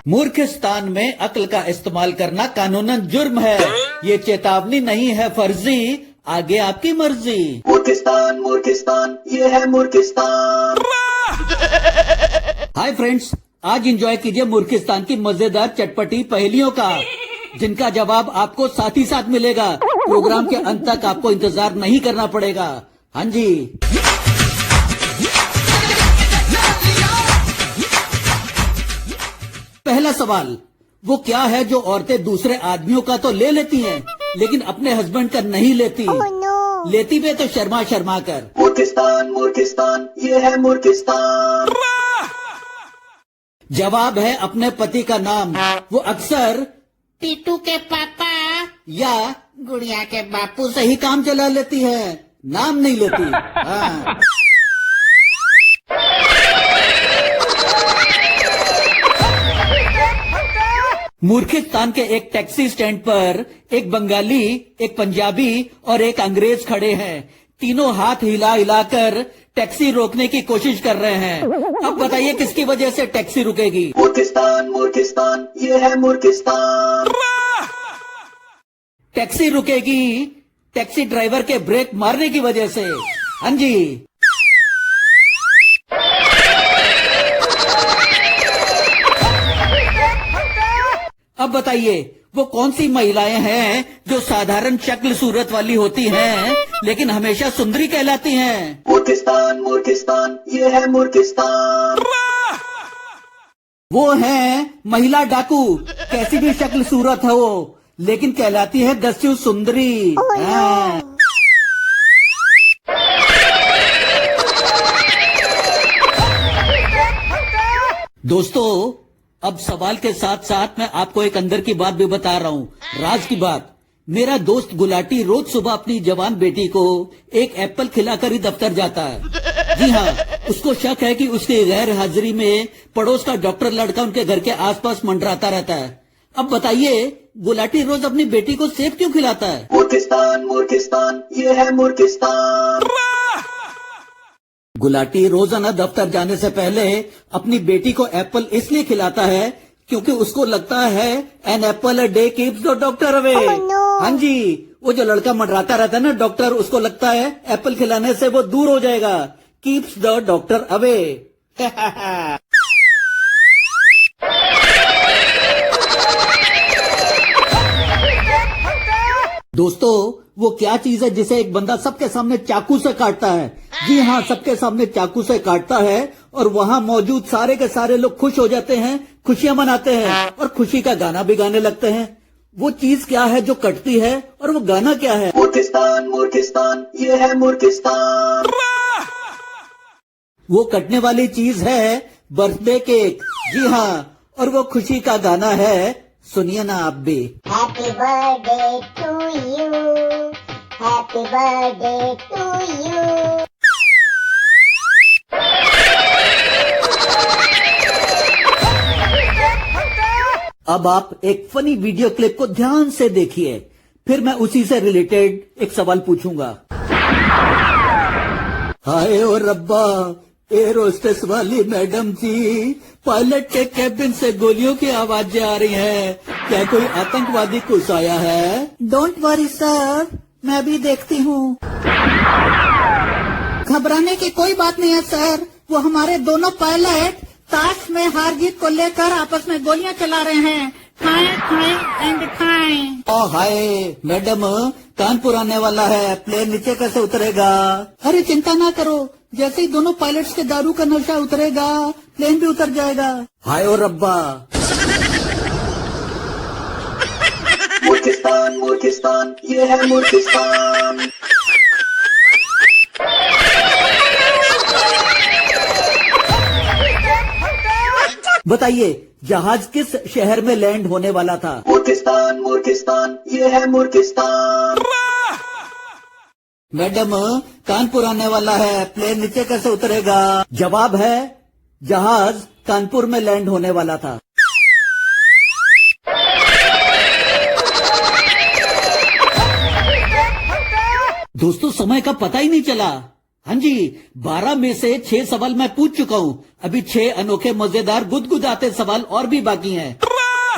मूर्खिस्तान में अक्ल का इस्तेमाल करना कानूनन जुर्म है। ये चेतावनी नहीं है फर्जी, आगे आपकी मर्जी। मूर्खिस्तान मूर्खिस्तान ये है मूर्खिस्तान। हाय फ्रेंड्स, आज एंजॉय कीजिए मूर्खिस्तान की मजेदार चटपटी पहेलियों का, जिनका जवाब आपको साथ ही साथ मिलेगा। प्रोग्राम के अंत तक आपको इंतजार नहीं करना पड़ेगा। हाँ जी। पहला सवाल, वो क्या है जो औरतें दूसरे आदमियों का तो ले लेती हैं, लेकिन अपने हस्बैंड का नहीं लेती? लेती भी तो शर्मा शर्मा कर। मूर्खिस्तान मूर्खिस्तान ये है मूर्खिस्तान। जवाब है अपने पति का नाम। वो अक्सर टीटू के पापा या गुड़िया के बापू से ही काम चला लेती है, नाम नहीं लेती। हाँ। मूर्खिस्तान के एक टैक्सी स्टैंड पर एक बंगाली, एक पंजाबी और एक अंग्रेज खड़े हैं। तीनों हाथ हिला हिलाकर टैक्सी रोकने की कोशिश कर रहे हैं। अब बताइए किसकी वजह से टैक्सी रुकेगी? मूर्खिस्तान मूर्खिस्तान ये है मूर्खिस्तान। टैक्सी रुकेगी टैक्सी ड्राइवर के ब्रेक मारने की वजह से। हाँ जी। अब बताइए वो कौन सी महिलाएं हैं जो साधारण शक्ल सूरत वाली होती हैं, लेकिन हमेशा सुंदरी कहलाती हैं? मूर्खिस्तान मूर्खिस्तान ये है मूर्खिस्तान। वो हैं महिला डाकू। कैसी भी शक्ल सूरत हो, लेकिन कहलाती है दस्यु सुंदरी। हाँ। दोस्तों, अब सवाल के साथ साथ मैं आपको एक अंदर की बात भी बता रहा हूँ, राज की बात। मेरा दोस्त गुलाटी रोज सुबह अपनी जवान बेटी को एक एप्पल खिलाकर ही दफ्तर जाता है। जी हाँ, उसको शक है कि उसकी गैर हाजिरी में पड़ोस का डॉक्टर लड़का उनके घर के आसपास मंडराता रहता है। अब बताइए गुलाटी रोज अपनी बेटी को सेब क्यों खिलाता है? मूर्खिस्तान मूर्खिस्तान ये है मूर्खिस्तान। गुलाटी रोजाना दफ्तर जाने से पहले अपनी बेटी को एप्पल इसलिए खिलाता है क्योंकि उसको लगता है an apple a day keeps the doctor away. हाँ जी, वो जो लड़का मंडराता रहता है ना डॉक्टर, उसको लगता है एप्पल खिलाने से वो दूर हो जाएगा। Keeps the doctor away. दोस्तों, वो क्या चीज है जिसे एक बंदा सबके सामने चाकू से काटता है? जी हाँ, सबके सामने चाकू से काटता है और वहाँ मौजूद सारे के सारे लोग खुश हो जाते हैं, खुशियां मनाते हैं और खुशी का गाना भी गाने लगते हैं। वो चीज क्या है जो कटती है और वो गाना क्या है? मूर्खिस्तान मूर्खिस्तान ये है मूर्खिस्तान। वो कटने वाली चीज है बर्थडे केक। जी हाँ, और वो खुशी का गाना है, सुनिए ना आप भी। Happy birthday to you, happy birthday to you. अब आप एक फनी वीडियो क्लिप को ध्यान से देखिए, फिर मैं उसी से रिलेटेड एक सवाल पूछूंगा। हाय ओ रब्बा, एरोस्टेस वाली मैडम जी, पायलट के कैबिन से गोलियों की आवाजें आ रही हैं। क्या कोई आतंकवादी घुस आया है? डोंट वरी सर, मैं भी देखती हूँ। घबराने की कोई बात नहीं है सर, वो हमारे दोनों पायलट ताश में हार जीत को लेकर आपस में गोलियां चला रहे हैं। खाएं खाएं एंड खाएं। ओ हाय मैडम, कानपुर आने वाला है, प्लेन नीचे कैसे उतरेगा? अरे चिंता ना करो, जैसे ही दोनों पायलट्स के दारू का नशा उतरेगा, प्लेन भी उतर जाएगा। हाय ओ रब्बा। मूर्खिस्तान मूर्खिस्तान ये है मूर्खिस्तान। बताइए जहाज किस शहर में लैंड होने वाला था? मूर्खिस्तान मूर्खिस्तान ये है मूर्खिस्तान। मैडम, कानपुर आने वाला है, प्लेन नीचे कैसे उतरेगा? जवाब है जहाज कानपुर में लैंड होने वाला था। दोस्तों, समय का पता ही नहीं चला। हाँ जी, 12 में से 6 सवाल मैं पूछ चुका हूँ। अभी 6 अनोखे मजेदार गुदगुदाते सवाल और भी बाकी हैं।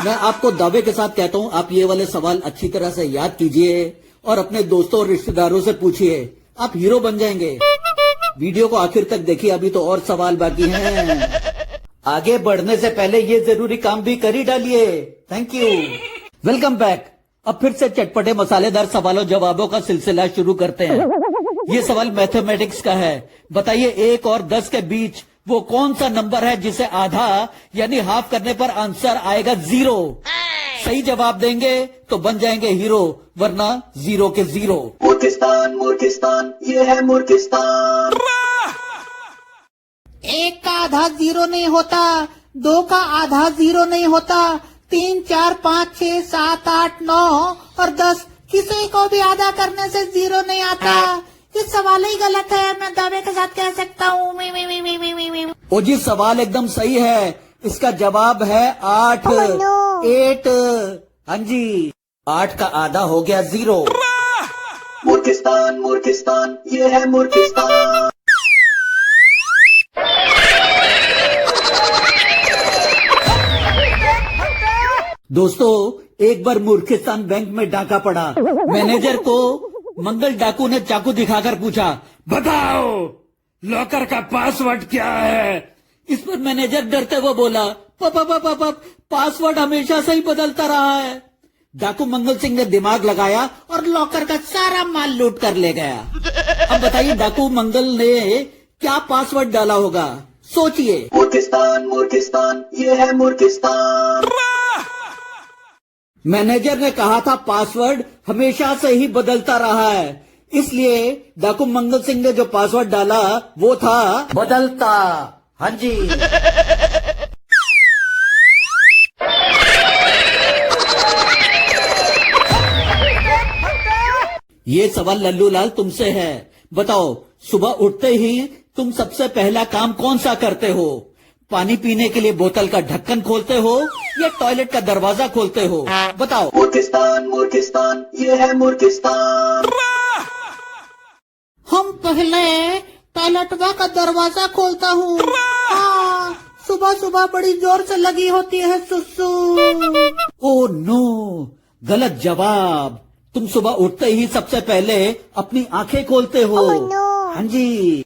मैं आपको दावे के साथ कहता हूँ, आप ये वाले सवाल अच्छी तरह से याद कीजिए और अपने दोस्तों और रिश्तेदारों से पूछिए, आप हीरो बन जाएंगे। वीडियो को आखिर तक देखिए, अभी तो और सवाल बाकी हैं। आगे बढ़ने से पहले ये जरूरी काम भी कर ही डालिए। Thank you. Welcome back. अब फिर से चटपटे मसालेदार सवालों जवाबों का सिलसिला शुरू करते हैं। ये सवाल मैथमेटिक्स का है। बताइए 1 और 10 के बीच वो कौन सा नंबर है जिसे आधा यानी हाफ करने पर आंसर आएगा 0। सही जवाब देंगे तो बन जाएंगे हीरो, वरना 0 के 0। मूर्खिस्तान मूर्खिस्तान ये है मूर्खिस्तान। 1 का आधा 0 नहीं होता, 2 का आधा 0 नहीं होता, 3, 4, 5, 6, 7, 8, 9 और 10 किसी को भी आधा करने से 0 नहीं आता। ये सवाल ही गलत है, मैं दावे के साथ कह सकता हूँ। ओ जी, सवाल एकदम सही है। इसका जवाब है 8। Oh, no. 8। हाँ जी, 8 का आधा हो गया 0। मूर्खिस्तान मूर्खिस्तान ये है मूर्खिस्तान। दोस्तों, एक बार मूर्खिस्तान बैंक में डाका पड़ा। मैनेजर को मंगल डाकू ने चाकू दिखाकर पूछा, बताओ लॉकर का पासवर्ड क्या है। इस पर मैनेजर डरते हुए बोला, पापा पासवर्ड हमेशा से ही बदलता रहा है। डाकू मंगल सिंह ने दिमाग लगाया और लॉकर का सारा माल लूट कर ले गया। अब बताइए डाकू मंगल ने क्या पासवर्ड डाला होगा, सोचिए। मूर्खिस्तान मूर्खिस्तान ये है मूर्खिस्तान। मैनेजर ने कहा था पासवर्ड हमेशा से ही बदलता रहा है, इसलिए डाकू मंगल सिंह ने जो पासवर्ड डाला वो था बदलता। हाँ जी। ये सवाल लल्लू लाल तुमसे है। बताओ, सुबह उठते ही तुम सबसे पहला काम कौन सा करते हो? पानी पीने के लिए बोतल का ढक्कन खोलते हो या टॉयलेट का दरवाजा खोलते हो? बताओ। मूर्खिस्तान मूर्खिस्तान ये है मूर्खिस्तान। हम पहले टॉयलेटवा का दरवाजा खोलता हूँ। हाँ, सुबह सुबह बड़ी जोर से लगी होती है सुसु। ओ नो, गलत जवाब। तुम सुबह उठते ही सबसे पहले अपनी आंखें खोलते हो। Oh, no. हाँ जी।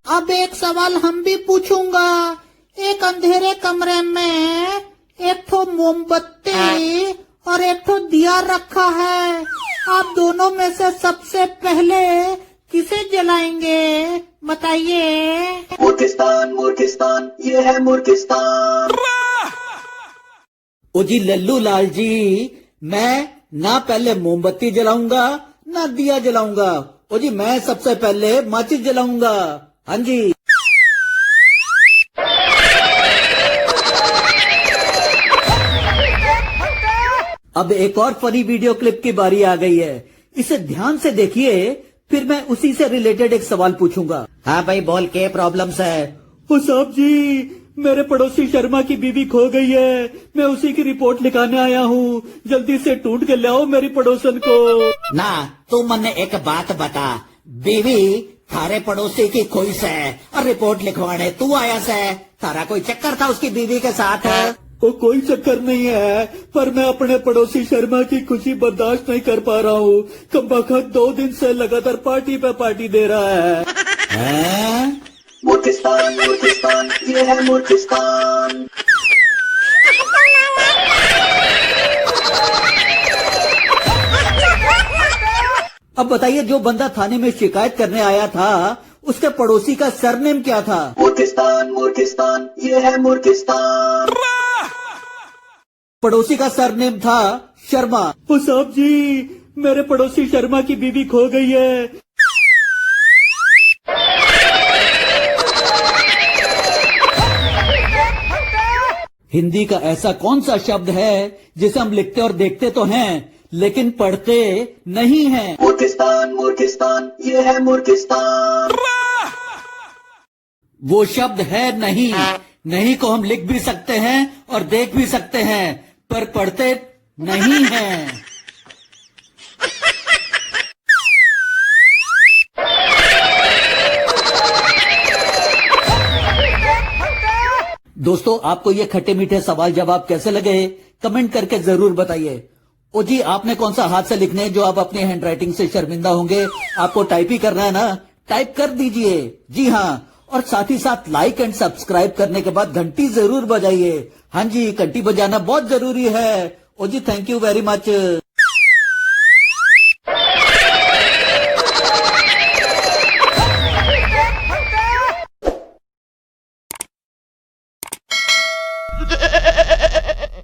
अब एक सवाल हम भी पूछूंगा। एक अंधेरे कमरे में एक ठो मोमबत्ती और एक ठो दिया रखा है। आप दोनों में से सबसे पहले किसे जलाएंगे, बताइए। मूर्खिस्तान मूर्खिस्तान ये है मूर्खिस्तान। ओ जी लल्लू लाल जी, मैं ना पहले मोमबत्ती जलाऊंगा ना दिया जलाऊंगा। ओ जी, मैं सबसे पहले माचिस जलाऊंगा। हाँ जी। अब एक और फनी वीडियो क्लिप की बारी आ गई है। इसे ध्यान से देखिए, फिर मैं उसी से रिलेटेड एक सवाल पूछूंगा। हाँ भाई, बोल के प्रॉब्लम्स है। ओ साहब जी, मेरे पड़ोसी शर्मा की बीवी खो गई है। मैं उसी की रिपोर्ट लिखाने आया हूँ। जल्दी से ढूंढ के लाओ मेरी पड़ोसन को। ना, तू मन्ने एक बात बता, बीवी थारे पड़ोसी की खोई से और रिपोर्ट लिखवाने तू आया से? तारा कोई चक्कर था उसकी बीवी के साथ? वो कोई चक्कर नहीं है, पर मैं अपने पड़ोसी शर्मा की खुशी बर्दाश्त नहीं कर पा रहा हूँ। कमबख्त 2 दिन से लगातार पार्टी पे पार्टी दे रहा है। हैं? मूर्खिस्तान मूर्खिस्तान ये है मूर्खिस्तान। अब बताइए, जो बंदा थाने में शिकायत करने आया था उसके पड़ोसी का सरनेम क्या था? मूर्खिस्तान मूर्खिस्तान ये है मूर्खिस्तान। पड़ोसी का सरनेम था शर्मा। ओ साहब जी, मेरे पड़ोसी शर्मा की बीवी खो गई है। हिंदी का ऐसा कौन सा शब्द है जिसे हम लिखते और देखते तो हैं लेकिन पढ़ते नहीं हैं? मूर्खिस्तान मूर्खिस्तान ये है मूर्खिस्तान। वो शब्द है नहीं। नहीं को हम लिख भी सकते हैं और देख भी सकते हैं, पर पढ़ते नहीं है। दोस्तों, आपको ये खट्टे मीठे सवाल जवाब कैसे लगे, कमेंट करके जरूर बताइए। ओ जी, आपने कौन सा हाथ से लिखने हैं जो आप अपनी हैंडराइटिंग से शर्मिंदा होंगे? आपको टाइप ही करना है ना, टाइप कर दीजिए। जी हाँ, और साथ ही साथ लाइक एंड सब्सक्राइब करने के बाद घंटी जरूर बजाइए। हाँ जी, घंटी बजाना बहुत जरूरी है। ओ जी, थैंक यू वेरी मच।